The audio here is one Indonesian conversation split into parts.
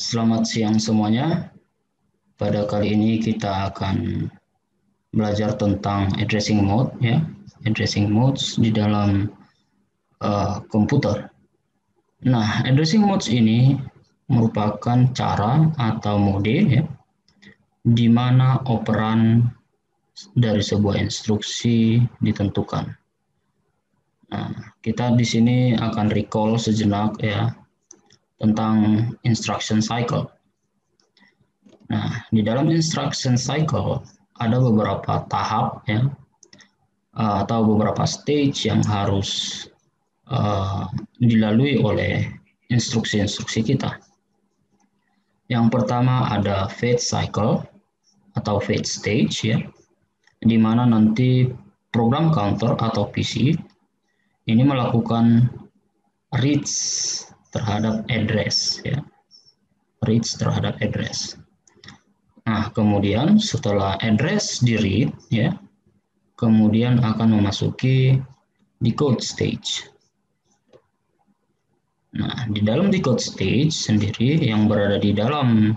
Selamat siang semuanya. Pada kali ini kita akan belajar tentang addressing mode, ya, addressing modes di dalam komputer. Nah, addressing modes ini merupakan cara atau mode, ya, di mana operan dari sebuah instruksi ditentukan. Nah, kita di sini akan recall sejenak, ya, tentang instruction cycle. Nah, di dalam instruction cycle ada beberapa tahap, ya, atau beberapa stage yang harus dilalui oleh instruksi-instruksi kita. Yang pertama ada fetch cycle atau fetch stage, ya, di mana nanti program counter atau PC ini melakukan reach terhadap address, ya, reach terhadap address. Nah, kemudian setelah address di read, ya, kemudian akan memasuki decode stage. Nah, di dalam decode stage sendiri yang berada di dalam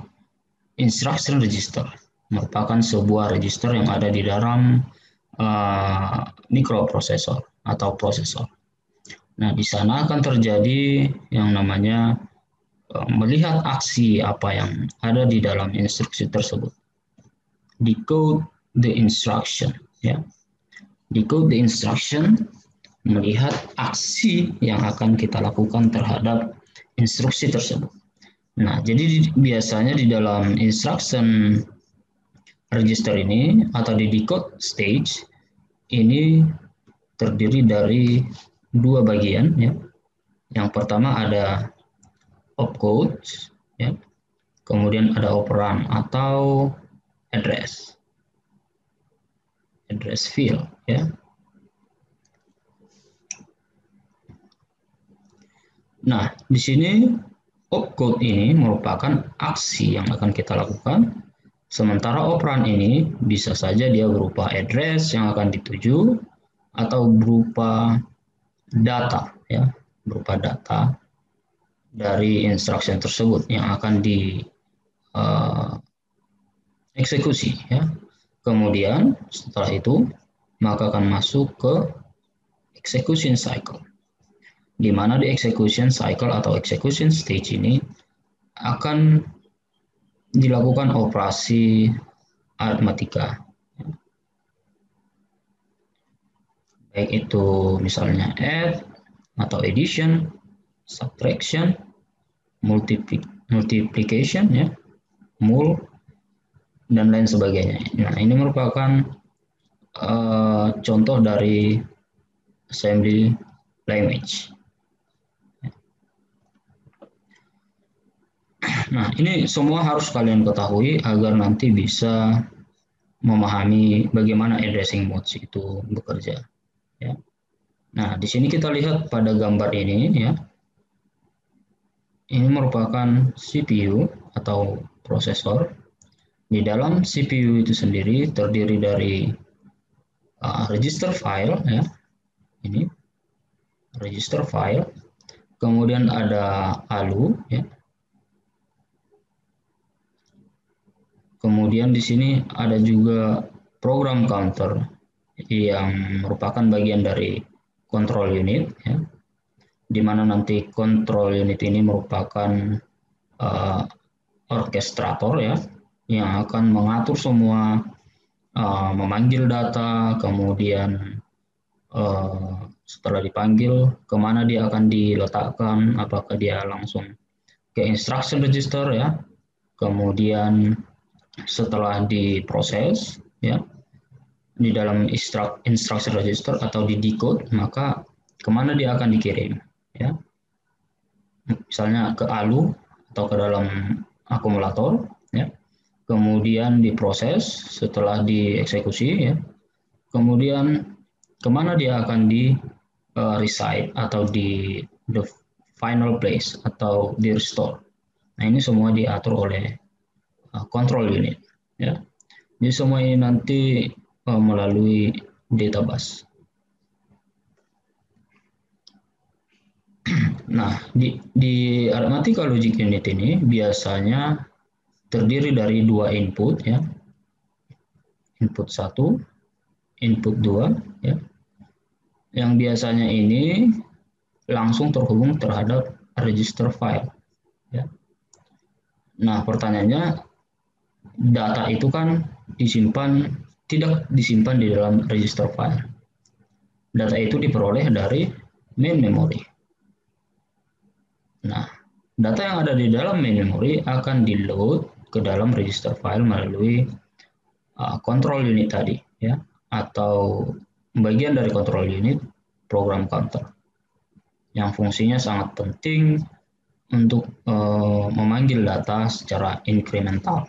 instruction register merupakan sebuah register yang ada di dalam mikroprosesor atau prosesor. Nah, di sana akan terjadi yang namanya melihat aksi apa yang ada di dalam instruksi tersebut. Decode the instruction, ya. Decode the instruction melihat aksi yang akan kita lakukan terhadap instruksi tersebut. Nah, jadi biasanya di dalam instruction register ini atau di decode stage ini terdiri dari dua bagian, ya. Yang pertama ada opcode, ya. Kemudian ada operan atau address field, ya. Nah, di sini opcode ini merupakan aksi yang akan kita lakukan, sementara operan ini bisa saja dia berupa address yang akan dituju atau berupa data, ya, berupa data dari instruction tersebut yang akan dieksekusi, ya. Kemudian setelah itu maka akan masuk ke execution cycle, di mana di execution cycle atau execution stage ini akan dilakukan operasi aritmatika, baik itu misalnya add atau addition, subtraction, multiplication, ya, mul, dan lain sebagainya. Nah, ini merupakan contoh dari assembly language. Nah, ini semua harus kalian ketahui agar nanti bisa memahami bagaimana addressing modes itu bekerja, ya. Nah, di sini kita lihat pada gambar ini, ya. Ini merupakan CPU atau prosesor. Di dalam CPU itu sendiri terdiri dari register file, ya. Ini register file. Kemudian ada ALU, ya. Kemudian di sini ada juga program counter yang merupakan bagian dari control unit, ya, di mana nanti control unit ini merupakan orkestrator, ya, yang akan mengatur semua, memanggil data, kemudian setelah dipanggil kemana dia akan diletakkan, apakah dia langsung ke instruction register, ya, kemudian setelah diproses, ya, di dalam instruction register atau di decode, maka kemana dia akan dikirim, ya, misalnya ke ALU atau ke dalam akumulator, ya, kemudian diproses, setelah dieksekusi, ya, kemudian kemana dia akan di reside atau di the final place atau di restore. Nah, ini semua diatur oleh control unit, ya. Jadi semua ini nanti melalui data bus. Nah, di Arithmetic Logic Unit ini biasanya terdiri dari dua input ya. Input 1, input 2 ya. Yang biasanya ini langsung terhubung terhadap register file ya. Nah, pertanyaannya data itu kan tidak disimpan di dalam register file. Data itu diperoleh dari main memory. Nah, data yang ada di dalam main memory akan di-load ke dalam register file melalui control unit tadi ya, atau bagian dari control unit program counter yang fungsinya sangat penting untuk memanggil data secara incremental,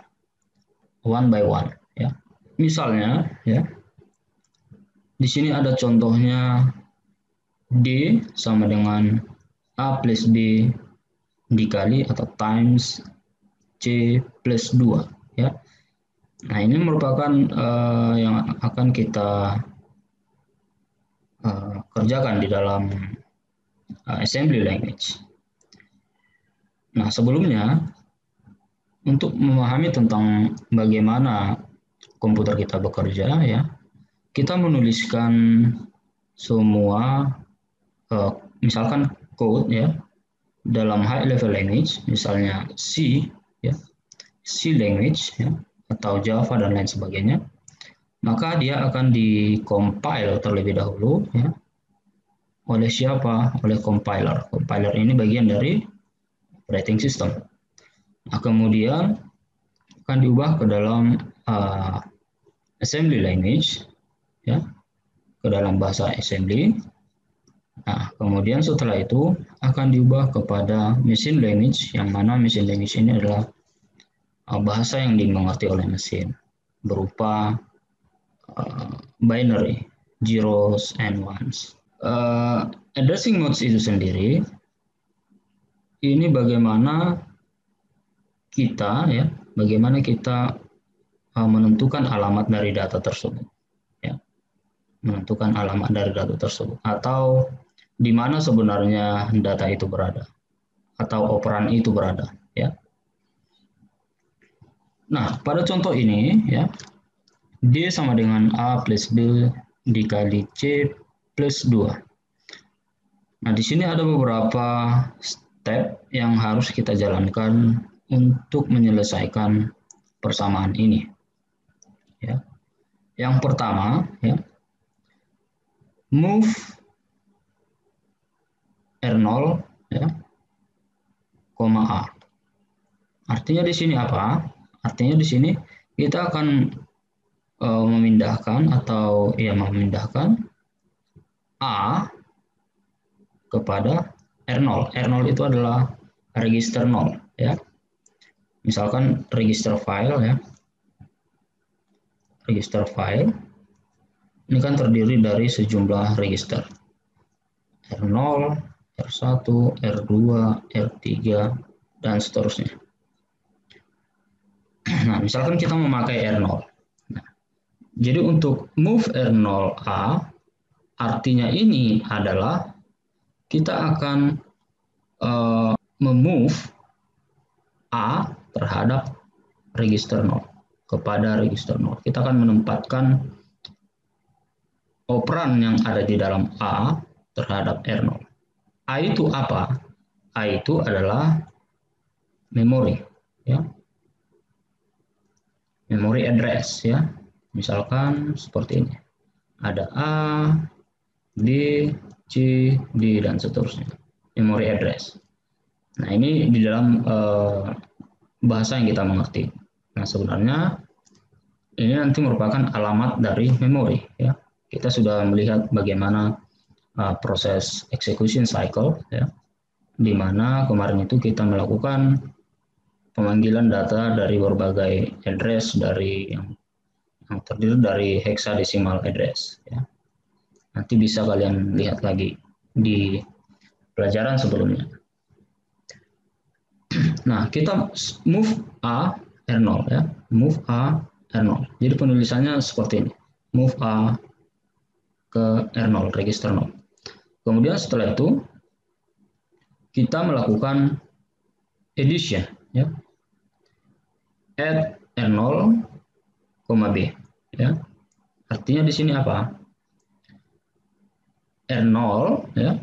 one by one ya. Misalnya ya, di sini ada contohnya D sama dengan A plus B dikali atau times C plus 2 ya. Nah, ini merupakan yang akan kita kerjakan di dalam assembly language. Nah, sebelumnya untuk memahami tentang bagaimana komputer kita bekerja ya, kita menuliskan semua misalkan code ya dalam high level language, misalnya C ya, C language ya, atau Java dan lain sebagainya, maka dia akan di-compile terlebih dahulu ya. Oleh siapa? Oleh compiler. Compiler ini bagian dari operating system. Nah, kemudian akan diubah ke dalam assembly language ya, ke dalam bahasa assembly. Nah, kemudian setelah itu akan diubah kepada machine language, yang mana machine language ini adalah bahasa yang dimengerti oleh mesin, berupa binary, zeros and ones. Addressing modes itu sendiri, ini bagaimana kita menentukan alamat dari data tersebut, ya, menentukan alamat dari data tersebut, atau di mana sebenarnya data itu berada, atau operan itu berada, ya. Nah, pada contoh ini, ya, D sama dengan A plus B dikali C plus 2. Nah, di sini ada beberapa step yang harus kita jalankan untuk menyelesaikan persamaan ini. Ya. Yang pertama, ya, move R0 ya, A. Artinya di sini apa? Artinya di sini kita akan memindahkan A kepada R0. R0 itu adalah register 0 ya. Misalkan register file ya. Register file ini kan terdiri dari sejumlah register. R0, R1, R2, R3 dan seterusnya. Nah, misalkan kita memakai R0. Nah, jadi untuk move R0A artinya ini adalah kita akan memove A terhadap register 0 kepada register 0. Kita akan menempatkan operan yang ada di dalam A terhadap R0. A itu apa? A itu adalah memori, ya. Memory address ya. Misalkan seperti ini. Ada A, B, C, D dan seterusnya. Memory address. Nah, ini di dalam bahasa yang kita mengerti. Nah, sebenarnya ini nanti merupakan alamat dari memori ya. Kita sudah melihat bagaimana proses execution cycle ya. Di mana kemarin itu kita melakukan pemanggilan data dari berbagai address dari yang terdiri dari hexadecimal address ya. Nanti bisa kalian lihat lagi di pelajaran sebelumnya. Nah, kita move A R0 ya. Move A R0. Jadi penulisannya seperti ini. Move A ke R0, register 0. Kemudian setelah itu kita melakukan addition, ya. Add R0, B, ya. Artinya di sini apa? R0, ya.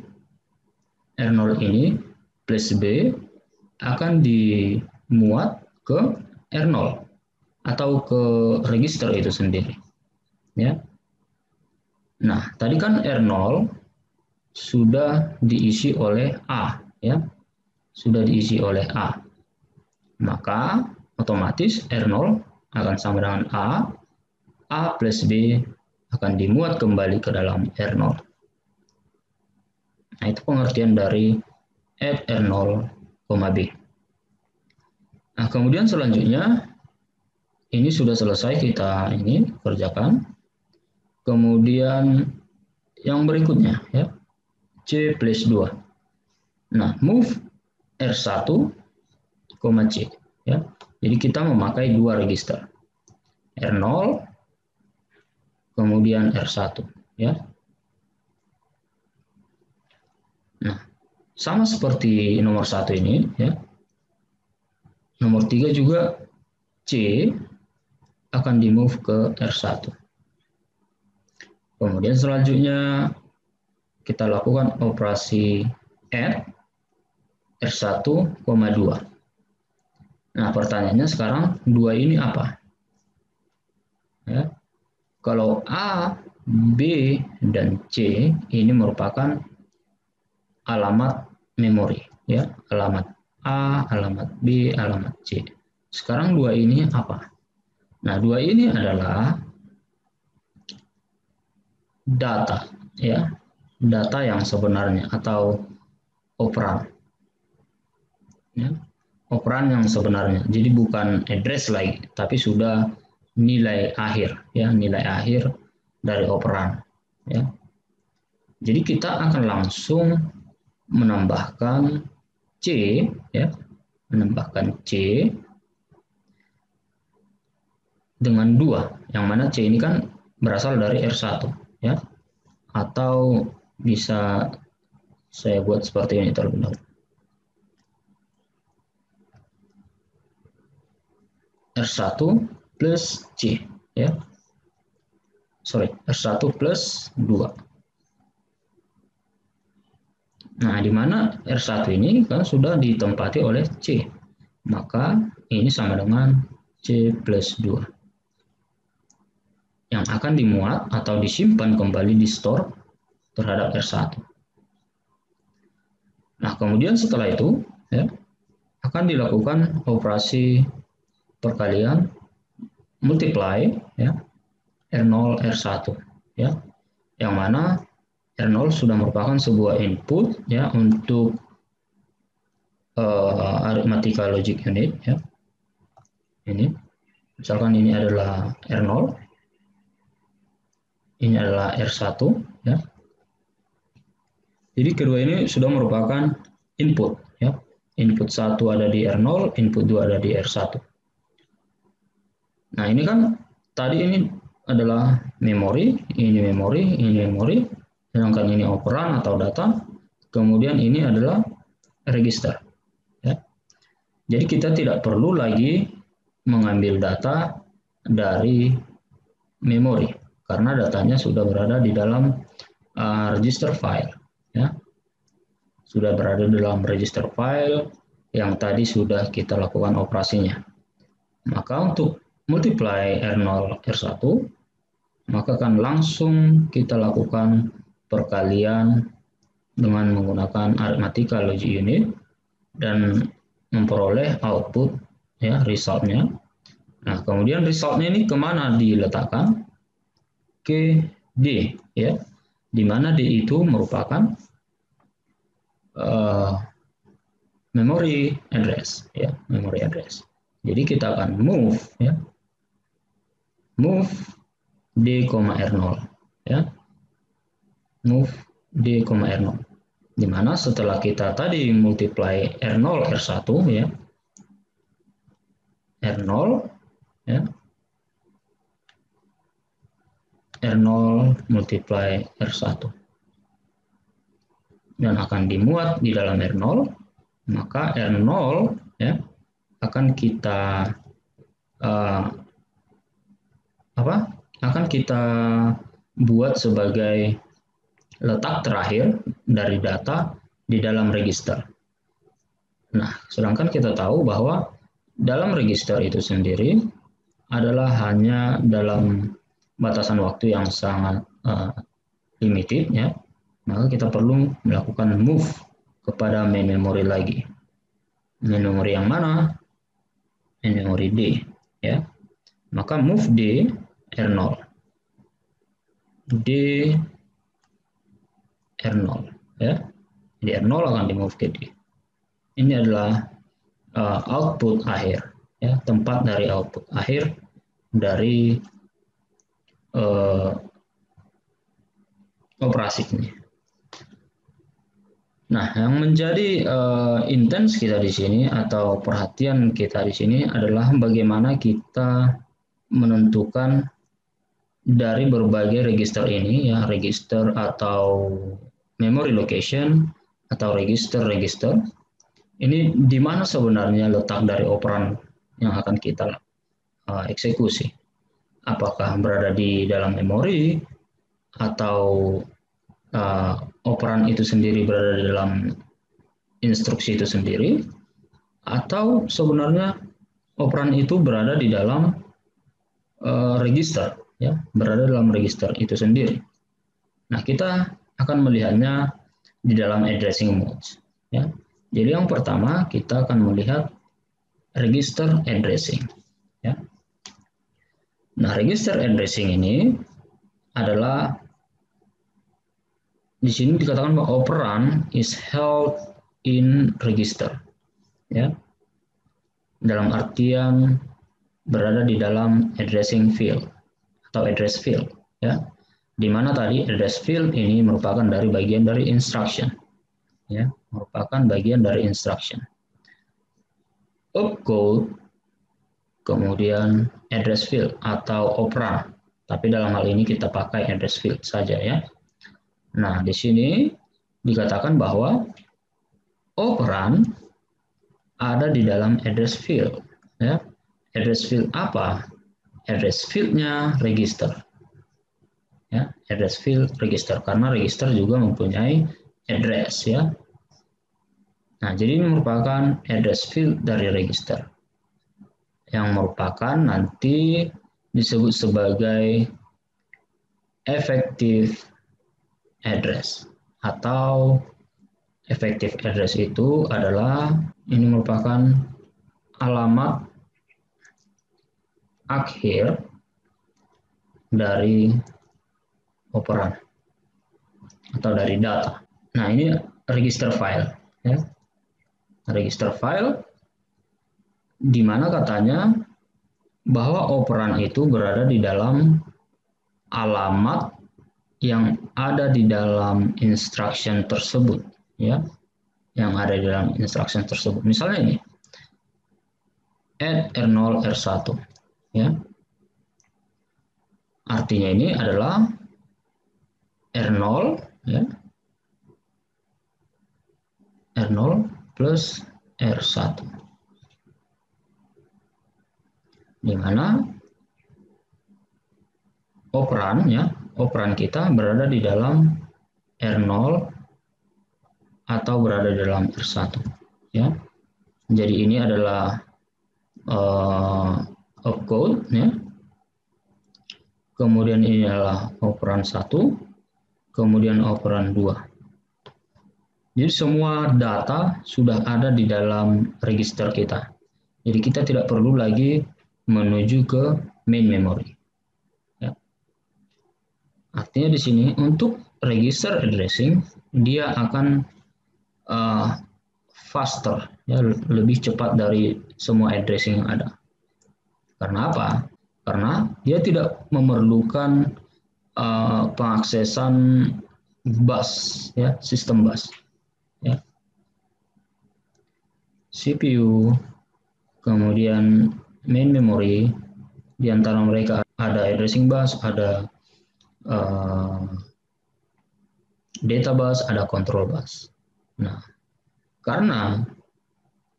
R0 ini plus B akan dimuat ke R0 atau ke register itu sendiri, ya. Nah, tadi kan R0 sudah diisi oleh A, ya. Sudah diisi oleh A. Maka otomatis R0 akan sama dengan A plus B akan dimuat kembali ke dalam R0. Nah, itu pengertian dari add R0, B. Nah, kemudian selanjutnya, ini sudah selesai kita ini kerjakan. Kemudian yang berikutnya, ya, C plus 2. Nah, move R1, C. Ya. Jadi kita memakai dua register. R0, kemudian R1. Ya. Nah, sama seperti nomor 1 ini, ya. Nomor 3 juga C akan di-move ke R1. Kemudian selanjutnya kita lakukan operasi add R1, 2. Nah, pertanyaannya sekarang 2 ini apa? Ya. Kalau A, B, dan C ini merupakan alamat memori, ya, alamat A, alamat B, alamat C. Sekarang 2 ini apa? Nah, 2 ini adalah data, ya, data yang sebenarnya atau operan, ya, operan yang sebenarnya. Jadi bukan address lagi, tapi sudah nilai akhir, ya, nilai akhir dari operan, ya. Jadi kita akan langsung menambahkan C, ya, menambahkan C dengan 2, yang mana C ini kan berasal dari R1, ya. Atau bisa saya buat seperti ini terlebih dahulu. R1 plus C, ya. Sorry, R1 plus 2. Nah, di mana R1 ini kan sudah ditempati oleh C. Maka ini sama dengan C plus 2. Yang akan dimuat atau disimpan kembali di store terhadap R1. Nah, kemudian setelah itu, ya, akan dilakukan operasi perkalian multiply, ya, R0 R1, ya, yang mana R0 sudah merupakan sebuah input, ya, untuk arithmetic logic unit, ya. Ini misalkan ini adalah R0, ini adalah R1, ya. Jadi kedua ini sudah merupakan input, ya. Input 1 ada di R0, input 2 ada di R1. Nah, ini kan tadi ini adalah memori, ini memori, ini memori, sedangkan ini operan atau data, kemudian ini adalah register, ya. Jadi kita tidak perlu lagi mengambil data dari memori karena datanya sudah berada di dalam register file, ya. Sudah berada di dalam register file yang tadi sudah kita lakukan operasinya. Maka untuk multiply R0 R1, maka akan langsung kita lakukan perkalian dengan menggunakan arithmetic logic unit dan memperoleh output, ya, resultnya. Nah, kemudian resultnya ini kemana diletakkan? Ke D, ya, di mana D itu merupakan memory address, ya, memory address. Jadi kita akan move, ya, move D, R0, ya, move D, R0. Di mana setelah kita tadi multiply R0 R1, ya, R0, ya, R0 multiply R1 dan akan dimuat di dalam R0, maka R0 ya akan kita akan kita buat sebagai letak terakhir dari data di dalam register. Nah, sedangkan kita tahu bahwa dalam register itu sendiri adalah hanya dalam batasan waktu yang sangat limited ya, maka kita perlu melakukan move kepada main memory lagi. Main memory yang mana? Main memory D ya. Maka move D R0. D R0 ya. Jadi R0 akan di move ke D. Ini adalah output akhir ya, tempat dari output akhir dari operasi ini. Nah, yang menjadi intens kita di sini atau perhatian kita di sini adalah bagaimana kita menentukan dari berbagai register ini ya, register atau memory location atau register-register. Ini di mana sebenarnya letak dari operan yang akan kita eksekusi. Apakah berada di dalam memori atau operan itu sendiri berada di dalam instruksi itu sendiri, atau sebenarnya operan itu berada di dalam register, ya, berada dalam register itu sendiri. Nah, kita akan melihatnya di dalam addressing modes. Ya. Jadi yang pertama kita akan melihat register addressing. Ya. Nah, register addressing ini adalah di sini dikatakan bahwa operan is held in register, ya, dalam artian berada di dalam addressing field atau address field, ya, di mana tadi address field ini merupakan dari bagian dari instruction, ya, merupakan bagian dari instruction. Opcode kemudian address field atau operan, tapi dalam hal ini kita pakai address field saja ya. Nah, di sini dikatakan bahwa operan ada di dalam address field. Ya. Address field apa? Address field-nya register. Ya, address field register karena register juga mempunyai address ya. Nah, jadi ini merupakan address field dari register yang merupakan nanti disebut sebagai effective address atau effective address itu adalah ini merupakan alamat akhir dari operan atau dari data. Nah, ini register file ya. Register file di mana katanya bahwa operan itu berada di dalam alamat yang ada di dalam instruction tersebut ya, yang ada di dalam instruction tersebut. Misalnya ini add R0 R1 ya, artinya ini adalah R0 ya, R0 plus R1, di mana operan ya, operan kita berada di dalam R0 atau berada di dalam R1 ya. Jadi ini adalah opcode ya. Kemudian ini adalah operan 1, kemudian operan 2. Jadi semua data sudah ada di dalam register kita. Jadi kita tidak perlu lagi menuju ke main memory. Artinya di sini untuk register addressing dia akan faster, ya, lebih cepat dari semua addressing yang ada. Karena apa? Karena dia tidak memerlukan pengaksesan bus, ya, sistem bus. Ya. CPU, kemudian main memory, di antara mereka ada addressing bus, ada data bus, ada control bus. Nah, karena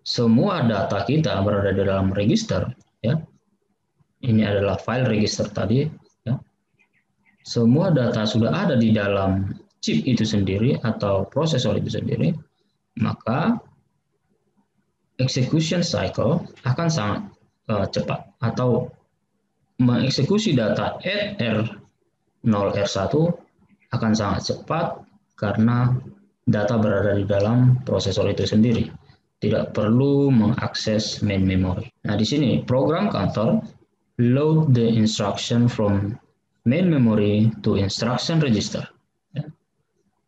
semua data kita berada di dalam register, ya. Ini adalah file register tadi, ya. Semua data sudah ada di dalam chip itu sendiri atau prosesor itu sendiri, maka execution cycle akan sangat cepat, atau mengeksekusi data add R0 R1 akan sangat cepat karena data berada di dalam prosesor itu sendiri. Tidak perlu mengakses main memory. Nah, di sini program counter load the instruction from main memory to instruction register. Ya.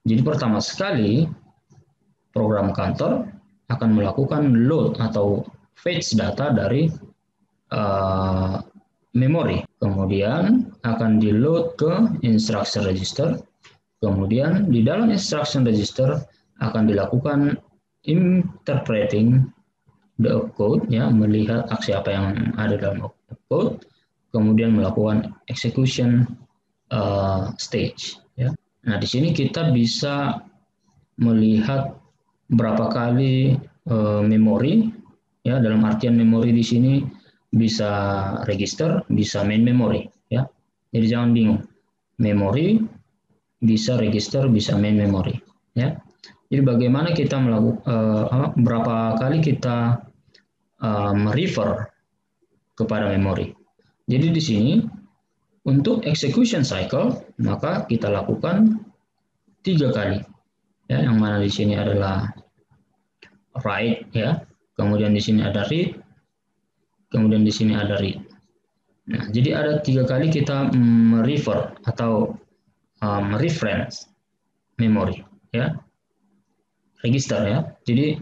Jadi pertama sekali program counter akan melakukan load atau fetch data dari memori, kemudian akan di load ke instruction register, kemudian di dalam instruction register akan dilakukan interpreting the opcode, ya, melihat aksi apa yang ada dalam opcode, kemudian melakukan execution stage, ya. Nah, di sini kita bisa melihat berapa kali memori, ya, dalam artian memori di sini bisa register, bisa main memory, ya. Jadi jangan bingung, memori bisa register, bisa main memory, ya. Jadi bagaimana kita melakukan berapa kali kita merefer kepada memori. Jadi di sini untuk execution cycle maka kita lakukan 3 kali, ya, yang mana di sini adalah write, ya, kemudian di sini ada read, kemudian di sini ada read. Nah, jadi ada 3 kali kita merefer atau reference memori, ya, register, ya. Jadi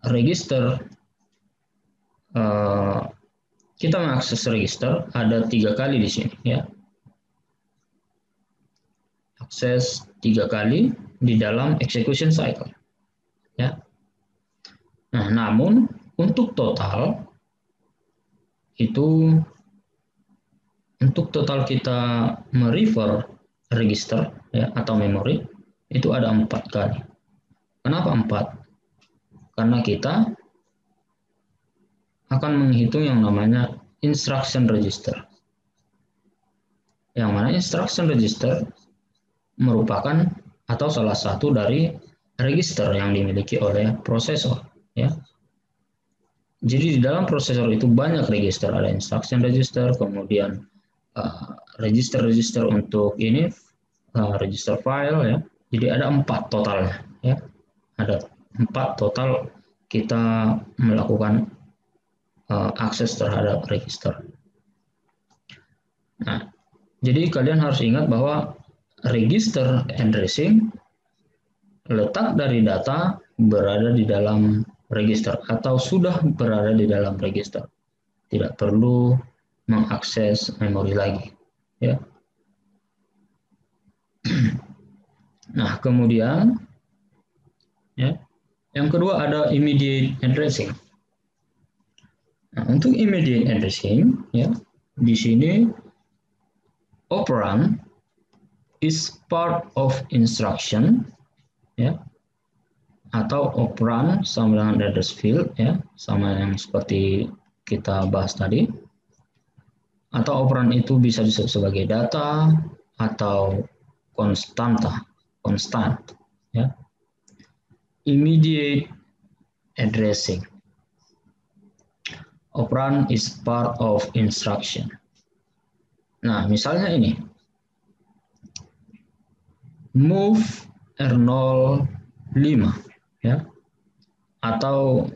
register, kita mengakses register ada 3 kali di sini, ya. Akses 3 kali di dalam execution cycle, ya. Nah, namun untuk total itu, untuk total kita merefer register, ya, atau memori itu ada 4 kali. Kenapa 4? Karena kita akan menghitung yang namanya instruction register. Yang mana instruction register merupakan atau salah satu dari register yang dimiliki oleh prosesor, ya. Jadi di dalam prosesor itu banyak register, ada instruction register, kemudian register-register untuk ini register file, ya. Jadi ada 4 totalnya, ya. Ada 4 total kita melakukan akses terhadap register. Nah, jadi kalian harus ingat bahwa register addressing, letak dari data berada di dalam register atau sudah berada di dalam register. Tidak perlu mengakses memori lagi, ya. Nah, kemudian, ya, yang kedua ada immediate addressing. Nah, untuk immediate addressing, ya, di sini operand is part of instruction, ya, atau operand sama dengan address field, ya, sama yang seperti kita bahas tadi. Atau operand itu bisa disebut sebagai data atau konstant, ya. Immediate addressing. Operand is part of instruction. Nah, misalnya ini. Move R05, ya. Atau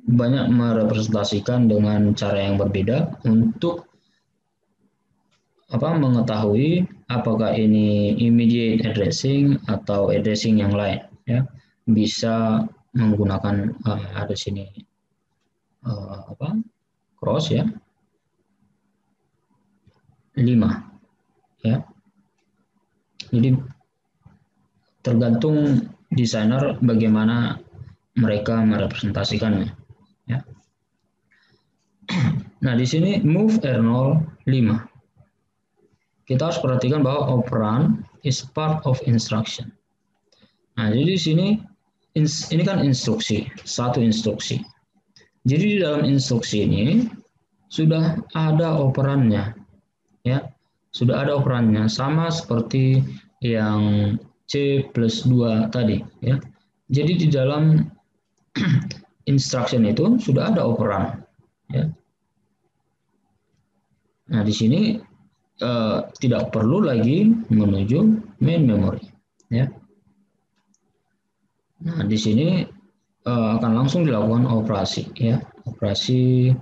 banyak merepresentasikan dengan cara yang berbeda untuk mengetahui apakah ini immediate addressing atau addressing yang lain, ya. Bisa menggunakan ada sini cross, ya, 5, ya. Jadi tergantung desainer bagaimana mereka merepresentasikannya, ya. Nah, di sini move R05. Kita harus perhatikan bahwa operand is part of instruction. Nah, jadi di sini ini kan instruksi, satu instruksi. Jadi di dalam instruksi ini sudah ada operannya, ya, sudah ada operannya sama seperti yang C plus 2 tadi, ya. Jadi di dalam instruction itu sudah ada operan, ya. Nah di sini tidak perlu lagi menuju main memory, ya. Nah di sini akan langsung dilakukan operasi, ya, operasi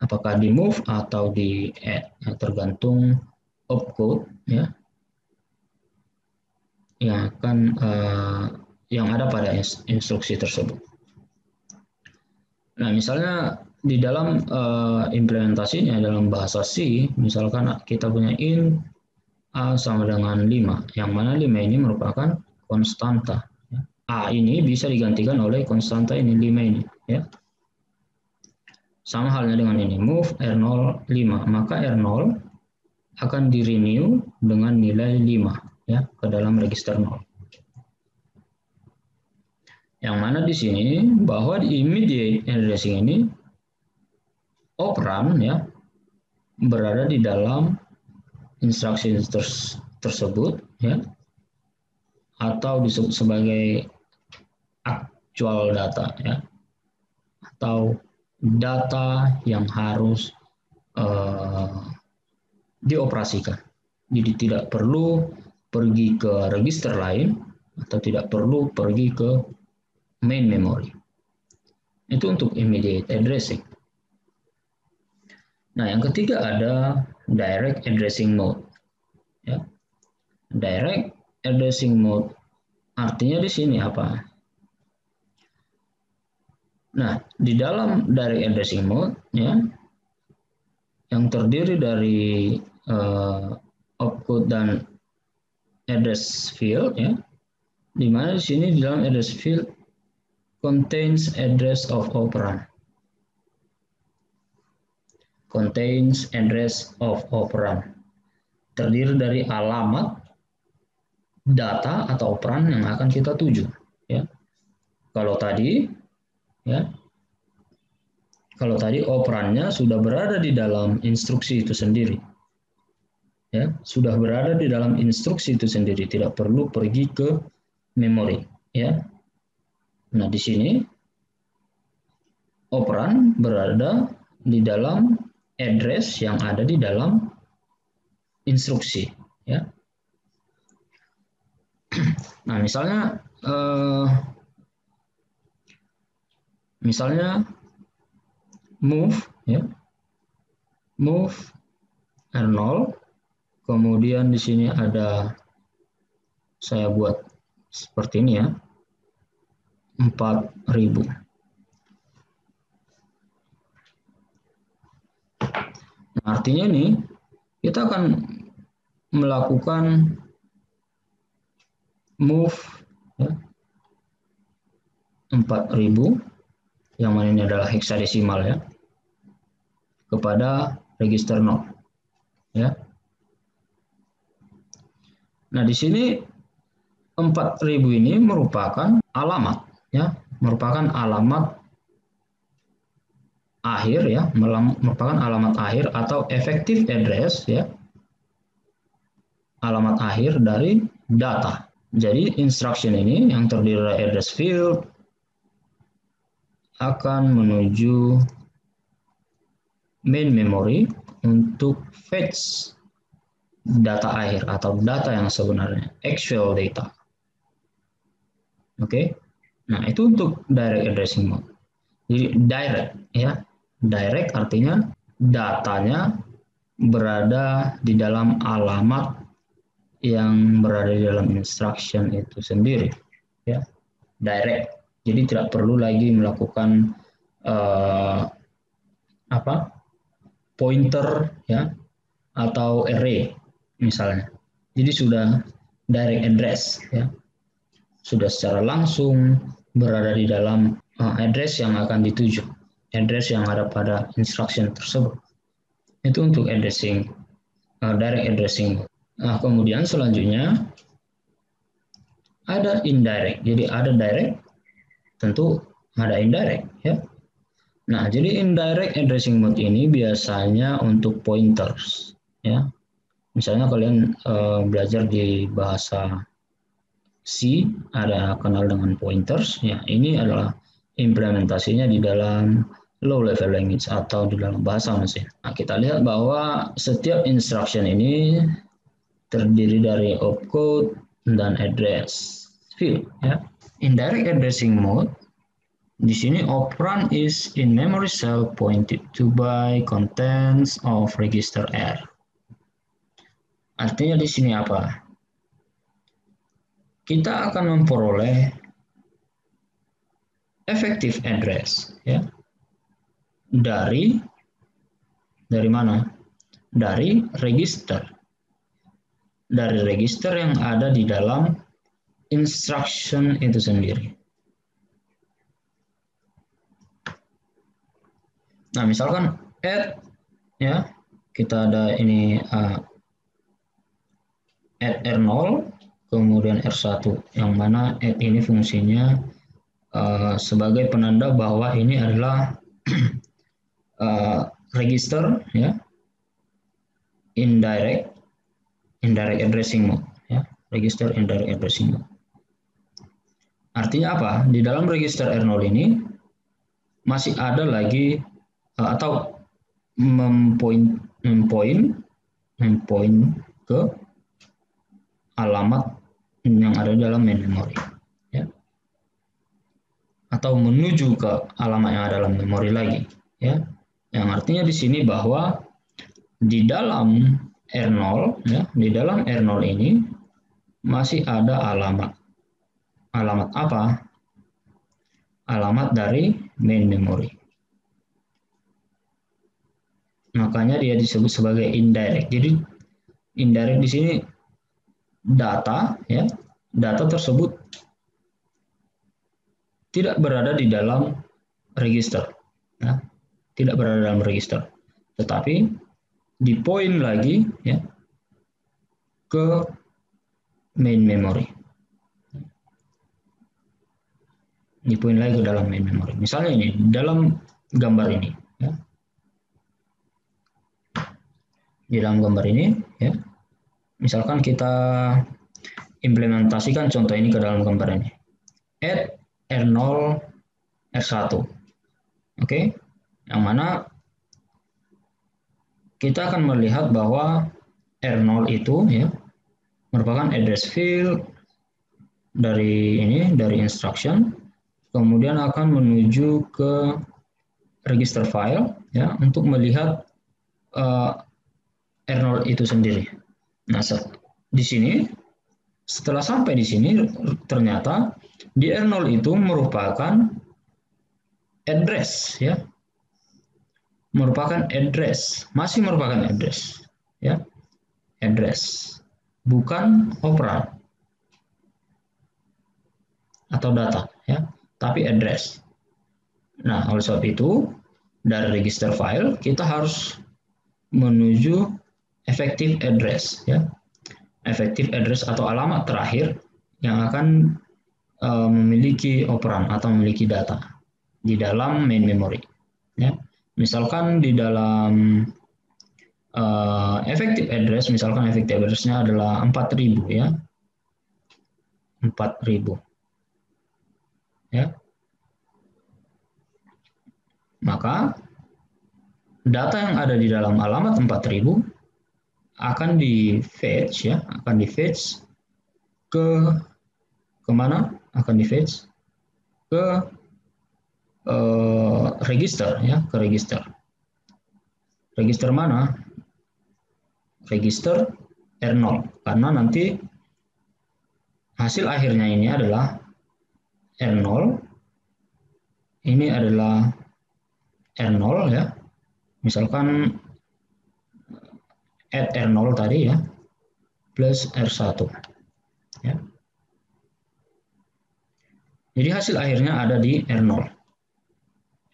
apakah di move atau di add, ya, tergantung opcode, ya, yang akan yang ada pada instruksi tersebut. Nah misalnya di dalam implementasinya dalam bahasa C, misalkan kita punya int A sama dengan 5, yang mana 5 ini merupakan konstanta. A ini bisa digantikan oleh konstanta ini, 5 ini, ya. Sama halnya dengan ini, move R0 5, maka R0 akan di-renew dengan nilai 5, ya, ke dalam register 0. Yang mana di sini bahwa di immediate addressing ini operan, ya, berada di dalam instruksi tersebut, ya, atau disebut sebagai actual data, ya, atau data yang harus dioperasikan. Jadi tidak perlu pergi ke register lain atau tidak perlu pergi ke main memory. Itu untuk immediate addressing. Nah, yang ketiga ada direct addressing mode, ya. Direct addressing mode artinya di sini apa? Nah, di dalam direct addressing mode, ya, yang terdiri dari opcode dan address field, ya, di mana di sini di dalam address field contains address of operand. Contains address of operand. Terdiri dari alamat, data atau operand yang akan kita tuju, ya. Kalau tadi, ya, kalau tadi operannya sudah berada di dalam instruksi itu sendiri, ya, sudah berada di dalam instruksi itu sendiri, tidak perlu pergi ke memori, ya. Nah di sini operan berada di dalam address yang ada di dalam instruksi, ya. Nah misalnya move, ya, move R0, kemudian di sini ada, saya buat seperti ini, ya, 4000. Nah, artinya ini kita akan melakukan move, ya, 4000 yang mana ini adalah heksadesimal, ya, kepada register 0, ya. Nah di sini 4000 ini merupakan alamat, ya, merupakan alamat akhir, ya, merupakan alamat akhir atau effective address, ya, alamat akhir dari data. Jadi instruction ini yang terdiri dari address field akan menuju main memory untuk fetch data akhir atau data yang sebenarnya, actual data. Oke. Nah, itu untuk direct addressing mode. Jadi direct, ya. Direct artinya datanya berada di dalam alamat yang berada di dalam instruction itu sendiri, ya. Direct. Jadi tidak perlu lagi melakukan pointer, ya, atau array misalnya. Jadi sudah direct address, ya. Sudah secara langsung berada di dalam address yang akan dituju, address yang ada pada instruction tersebut. Itu untuk addressing, direct addressing. Nah, kemudian selanjutnya ada indirect. Jadi ada direct, tentu ada indirect ya. Nah, jadi indirect addressing mode ini biasanya untuk pointers ya. Misalnya kalian belajar di bahasa C ada kenal dengan pointers ya. Ini adalah implementasinya di dalam low level language atau di dalam bahasa mesin. Nah, kita lihat bahwa setiap instruction ini terdiri dari opcode dan address field ya. Indirect addressing mode di sini operand is in memory cell pointed to by contents of register R. Artinya di sini apa? Kita akan memperoleh effective address ya. Dari mana? Dari register. Dari register yang ada di dalam instruction itu sendiri. Nah, misalkan add ya, kita ada ini add R0 kemudian R1 yang mana add ini fungsinya sebagai penanda bahwa ini adalah register ya, indirect addressing mode ya, register indirect addressing mode. Artinya apa? Di dalam register R0 ini masih ada lagi atau mempoint ke alamat yang ada dalam main memory ya. Atau menuju ke alamat yang ada dalam memori lagi ya. Yang artinya di sini bahwa di dalam R0 ya, di dalam R0 ini masih ada alamat. Alamat apa? Alamat dari main memory. Makanya dia disebut sebagai indirect. Jadi indirect di sini data ya, data tersebut tidak berada di dalam register ya, tidak berada dalam register, tetapi di point lagi ya ke main memory. Di point lagi ke dalam main memory. Misalnya ini dalam gambar ini ya. Di dalam gambar ini ya. Misalkan kita implementasikan contoh ini ke dalam gambar ini. Add R0 R1. Oke. Yang mana kita akan melihat bahwa R0 itu ya merupakan address field dari instruction, kemudian akan menuju ke register file ya untuk melihat R0 itu sendiri. Nah, di sini setelah sampai di sini ternyata di R0 itu merupakan address ya. Merupakan address, masih merupakan address ya. Address, bukan operand atau data ya, tapi address. Nah, oleh sebab itu dari register file kita harus menuju effective address ya. Effective address atau alamat terakhir yang akan memiliki operand atau memiliki data di dalam main memory ya. Misalkan di dalam effective address, misalkan effective address-nya adalah 4000 ya. 4000 ya. Maka data yang ada di dalam alamat 4000 akan di fetch ya, akan di fetch ke kemana? Akan di fetch ke register ya, ke register. Register mana? Register R0 karena nanti hasil akhirnya ini adalah R0. Ini adalah R0 ya. Misalkan add R0 tadi ya plus R1 ya. Jadi hasil akhirnya ada di R0.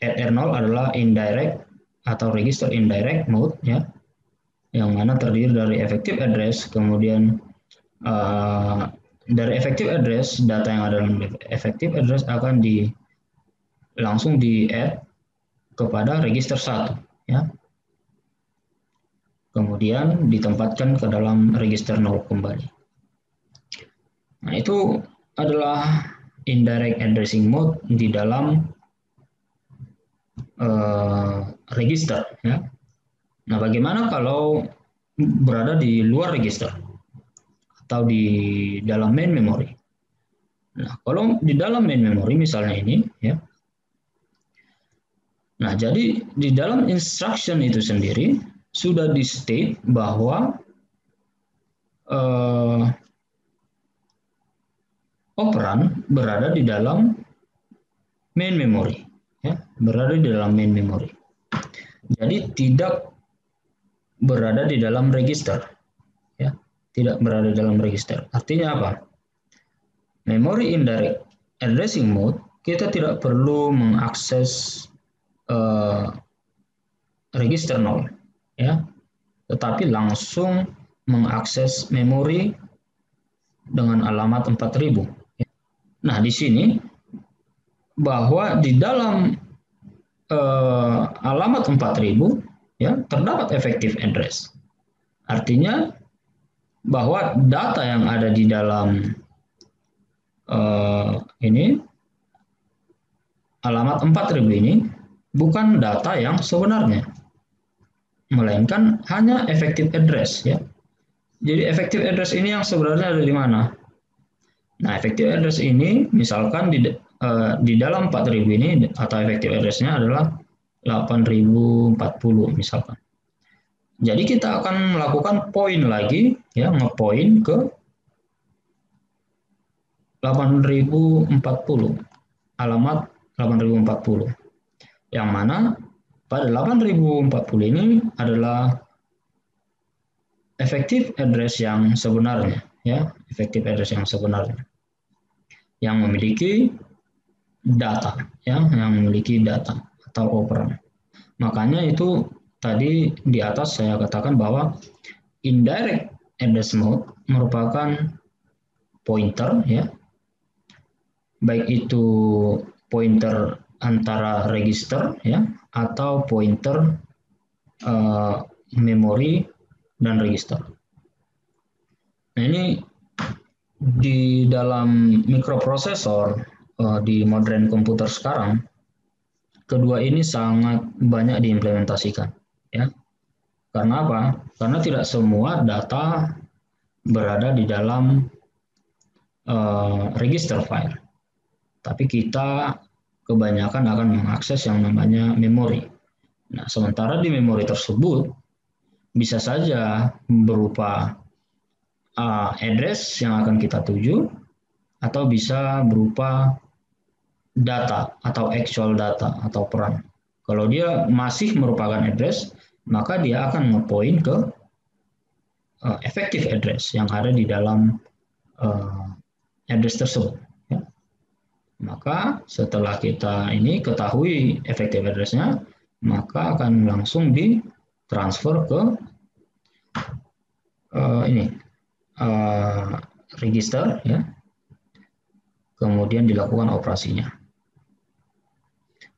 Add R0 adalah indirect atau register indirect mode ya, yang mana terdiri dari effective address, kemudian dari effective address, data yang ada dalam effective address akan di langsung di-add kepada register 1, ya. Kemudian ditempatkan ke dalam register 0 kembali. Nah, itu adalah indirect addressing mode di dalam register, ya. Nah, bagaimana kalau berada di luar register atau di dalam main memory? Nah, kalau di dalam main memory misalnya ini, ya. Nah, jadi di dalam instruction itu sendiri sudah di state bahwa operan berada di dalam main memory, ya, berada di dalam main memory. Jadi tidak berada di dalam register, ya, tidak berada di dalam register. Artinya apa? Memory indirect addressing mode, kita tidak perlu mengakses register 0, ya, tetapi langsung mengakses memori dengan alamat 4000. Nah, di sini bahwa di dalam alamat 4000, ya, terdapat effective address. Artinya bahwa data yang ada di dalam ini alamat 4000 ini bukan data yang sebenarnya, melainkan hanya effective address, ya. Jadi effective address ini yang sebenarnya ada di mana? Nah, effective address ini misalkan di dalam 4000 ini atau effective address-nya adalah 8040 misalkan. Jadi kita akan melakukan point lagi, ya, ngepoint ke 8040, alamat 8040. Yang mana pada 8040 ini adalah effective address yang sebenarnya, ya, effective address yang sebenarnya, yang memiliki data, ya, yang memiliki data atau operan. Makanya itu tadi di atas saya katakan bahwa indirect address mode merupakan pointer, ya, baik itu pointer antara register, ya, atau pointer memori dan register. Nah, ini di dalam mikroprosesor di modern komputer sekarang, kedua ini sangat banyak diimplementasikan, ya. Karena apa? Karena tidak semua data berada di dalam register file, tapi kita kebanyakan akan mengakses yang namanya memori. Nah, sementara di memori tersebut bisa saja berupa address yang akan kita tuju, atau bisa berupa data atau actual data atau peran. Kalau dia masih merupakan address, maka dia akan ngepoint ke effective address yang ada di dalam address tersebut. Ya. Maka setelah kita ini ketahui effective address-nya, maka akan langsung ditransfer ke register, ya. Kemudian dilakukan operasinya.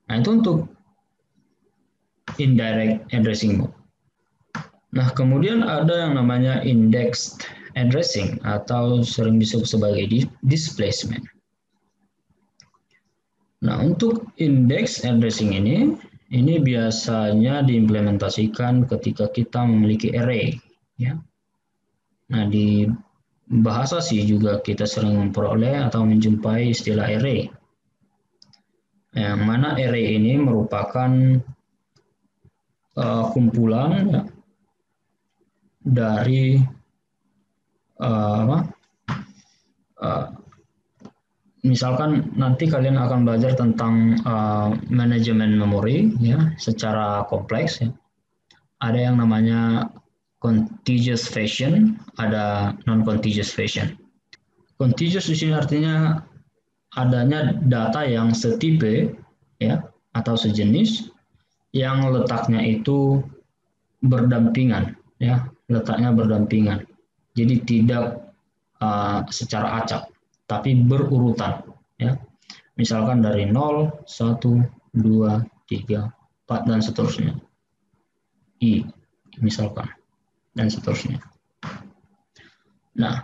Nah, itu untuk indirect addressing mode. Nah, kemudian ada yang namanya indexed addressing atau sering disebut sebagai displacement. Nah, untuk index addressing ini biasanya diimplementasikan ketika kita memiliki array, ya. Nah, di bahasa C juga kita sering memperoleh atau menjumpai istilah array. Yang mana array ini merupakan kumpulan, ya, dari misalkan nanti kalian akan belajar tentang manajemen memori, ya, secara kompleks, ya. Ada yang namanya contiguous fashion, ada non-contiguous fashion. Contiguous di sini artinya adanya data yang setipe, ya, atau sejenis yang letaknya itu berdampingan, ya, letaknya berdampingan. Jadi tidak secara acak, tapi berurutan, ya. Misalkan dari 0, 1, 2, 3, 4, dan seterusnya. I, misalkan, dan seterusnya. Nah,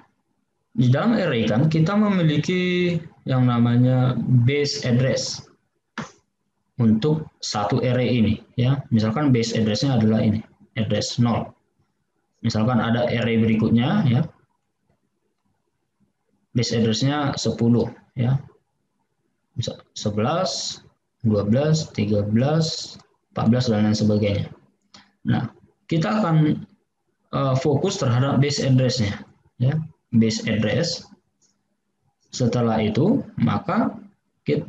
di dalam array kan kita memiliki yang namanya base address untuk satu array ini, ya. Misalkan base address-nya adalah ini, address 0. Misalkan ada array berikutnya, ya. Base address-nya 10, ya. 11, 12, 13, 14, dan lain sebagainya. Nah, kita akan fokus terhadap base address-nya, ya, base address. Setelah itu, maka kita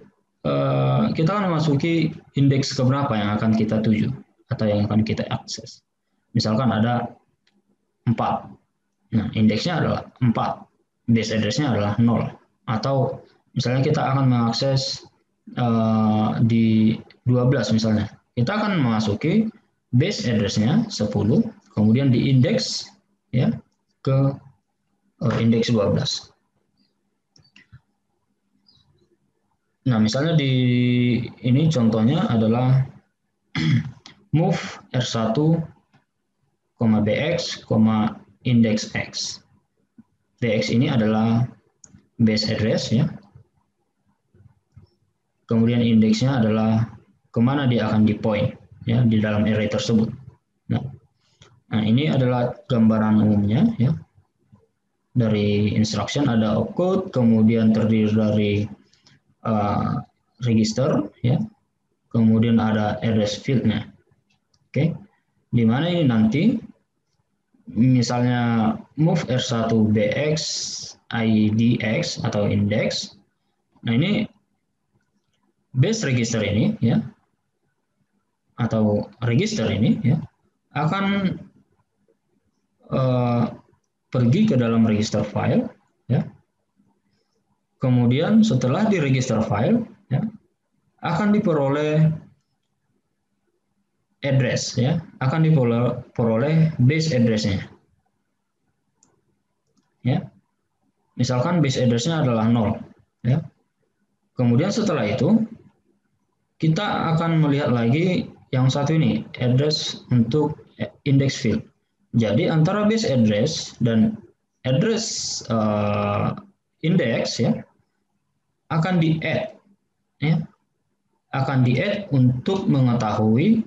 akan memasuki indeks keberapa yang akan kita tuju atau yang akan kita akses. Misalkan ada 4. Nah, indeksnya adalah 4. Base address-nya adalah 0. Atau misalnya kita akan mengakses di 12 misalnya. Kita akan memasuki base address-nya 10, kemudian di indeks, ya, ke indeks 12. Nah, misalnya di ini contohnya adalah move R1, bx, index x. Bx ini adalah base address, ya. Kemudian indeksnya adalah kemana dia akan di-point, ya, di dalam array tersebut. Nah, ini adalah gambaran umumnya, ya. Dari instruction ada opcode, kemudian terdiri dari register, ya. Kemudian ada address field-nya. Oke. Di mana ini nanti misalnya move R1 bx idx atau index. Nah, ini base register ini, ya, atau register ini, ya, akan pergi ke dalam register file, ya. Kemudian setelah di register file, ya, akan diperoleh address, ya, akan diperoleh base address-nya, ya. Misalkan base address-nya adalah 0, ya. Kemudian setelah itu kita akan melihat lagi yang satu ini, address untuk index field. Jadi antara base address dan address index, ya, akan di-add, ya, akan di-add untuk mengetahui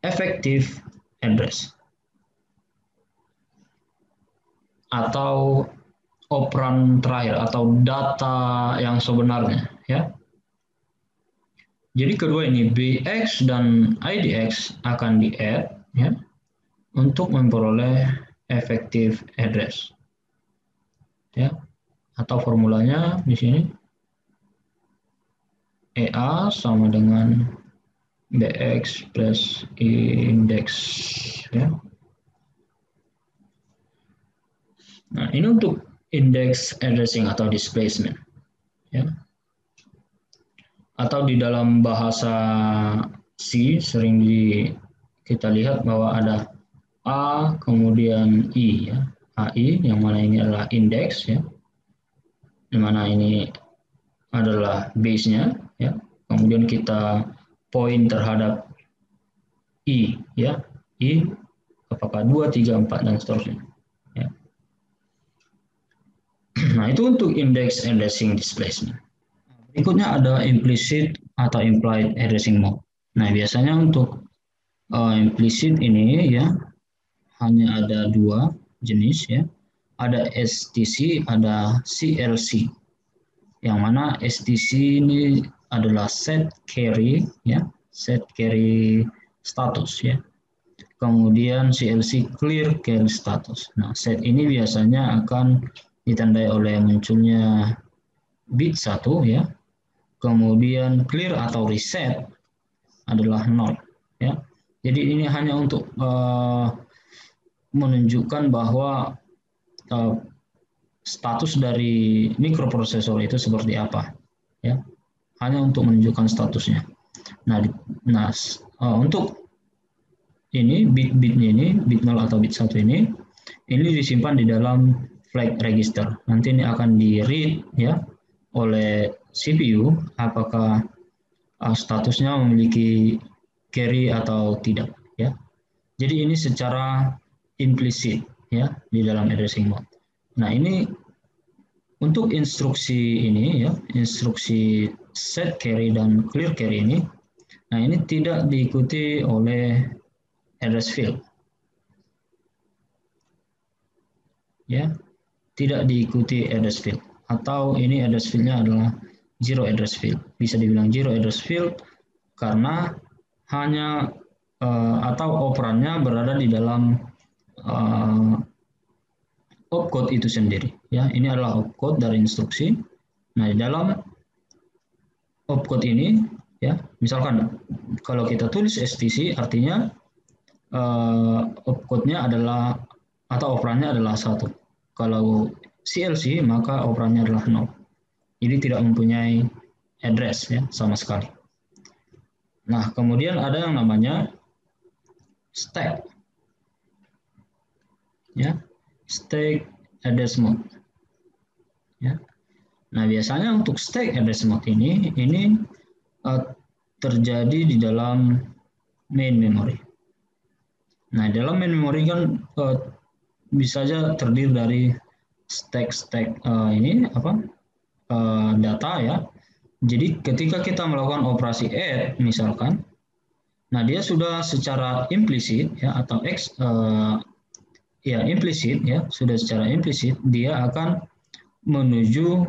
effective address atau operan terakhir atau data yang sebenarnya, ya. Jadi kedua ini bx dan idx akan di-add, ya, untuk memperoleh effective address, ya. Atau formulanya di sini EA sama dengan bx plus index, ya. Nah, ini untuk index addressing atau displacement, ya. Atau di dalam bahasa C sering kita lihat bahwa ada A kemudian I, ya. AI yang mana ini adalah index, ya. Yang mana ini adalah base-nya, ya. Kemudian kita point terhadap I, ya. I apakah 2, 3, 4 dan seterusnya, ya. Nah, itu untuk index addressing displacement. Berikutnya ada implicit atau implied addressing mode. Nah, biasanya untuk implicit ini, ya, hanya ada 2 jenis, ya. Ada STC, ada CLC. Yang mana STC ini adalah set carry, ya, set carry status, ya. Kemudian CLC clear carry status. Nah, set ini biasanya akan ditandai oleh munculnya bit 1, ya. Kemudian clear atau reset adalah 0, ya. Jadi ini hanya untuk menunjukkan bahwa status dari mikroprosesor itu seperti apa, ya. Hanya untuk menunjukkan statusnya. Nah, untuk ini bit-bitnya ini, bit 0 atau bit 1 ini disimpan di dalam flag register. Nanti ini akan di read, ya, oleh CPU apakah statusnya memiliki carry atau tidak, ya. Jadi ini secara implisit, ya, di dalam addressing mode. Nah, ini untuk instruksi ini, ya, instruksi set carry dan clear carry ini, nah ini tidak diikuti oleh address field, ya, tidak diikuti address field, atau ini address fieldnya adalah zero address field. Bisa dibilang zero address field karena hanya atau operannya berada di dalam opcode itu sendiri, ya. Ini adalah opcode dari instruksi. Nah, di dalam opcode ini, ya, misalkan kalau kita tulis stc, artinya opcode-nya adalah atau operannya adalah 1. Kalau CLC maka operannya adalah 0. Jadi tidak mempunyai address, ya, sama sekali. Nah, kemudian ada yang namanya stack, ya, stack address mode, ya. Nah, biasanya untuk stack address mode ini terjadi di dalam main memory. Nah, dalam main memory kan bisa saja terdiri dari stack data, ya. Jadi ketika kita melakukan operasi add misalkan, nah dia sudah secara implisit, ya, atau implisit, ya, sudah secara implisit dia akan menuju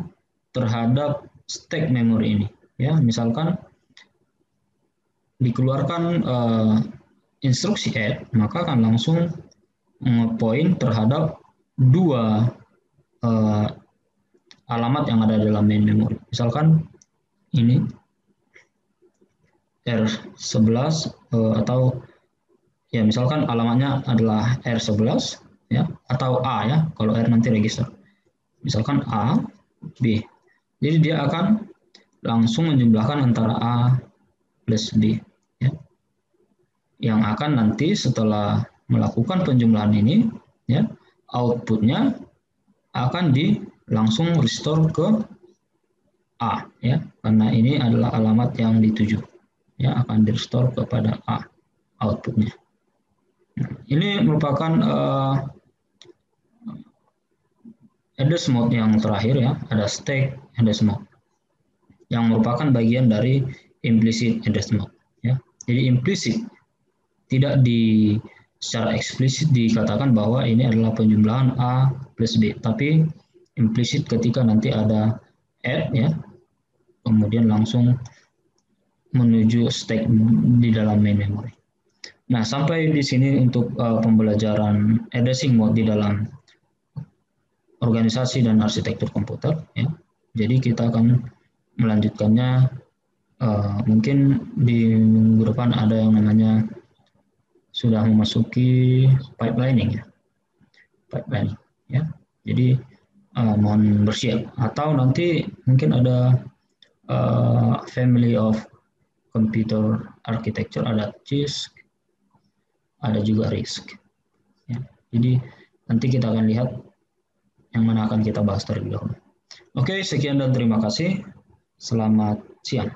terhadap stack memori ini, ya. Misalkan dikeluarkan instruksi add, maka akan langsung ngepoint terhadap 2 alamat yang ada dalam main memory. Misalkan ini R11 atau, ya, misalkan alamatnya adalah R11, ya, atau A, ya, kalau R nanti register. Misalkan A, B. Jadi dia akan langsung menjumlahkan antara A plus B, ya. Yang akan nanti setelah melakukan penjumlahan ini, ya, outputnya akan langsung restore ke A, ya, karena ini adalah alamat yang dituju, ya, akan di restore kepada A outputnya. Nah, ini merupakan address mode yang terakhir, ya, ada stack address mode yang merupakan bagian dari implicit address mode, ya. Jadi implicit tidak secara eksplisit dikatakan bahwa ini adalah penjumlahan A plus B, tapi implicit ketika nanti ada add, ya, kemudian langsung menuju stack di dalam main memory. Nah, sampai di sini untuk pembelajaran addressing mode di dalam organisasi dan arsitektur komputer, ya. Jadi kita akan melanjutkannya mungkin di minggu depan ada yang namanya sudah memasuki pipelining, ya. Pipelining, ya. Jadi mohon bersiap, atau nanti mungkin ada family of computer architecture, ada CISC, ada juga RISC, ya. Jadi nanti kita akan lihat yang mana akan kita bahas terlebih dahulu. Oke, sekian dan terima kasih. Selamat siang.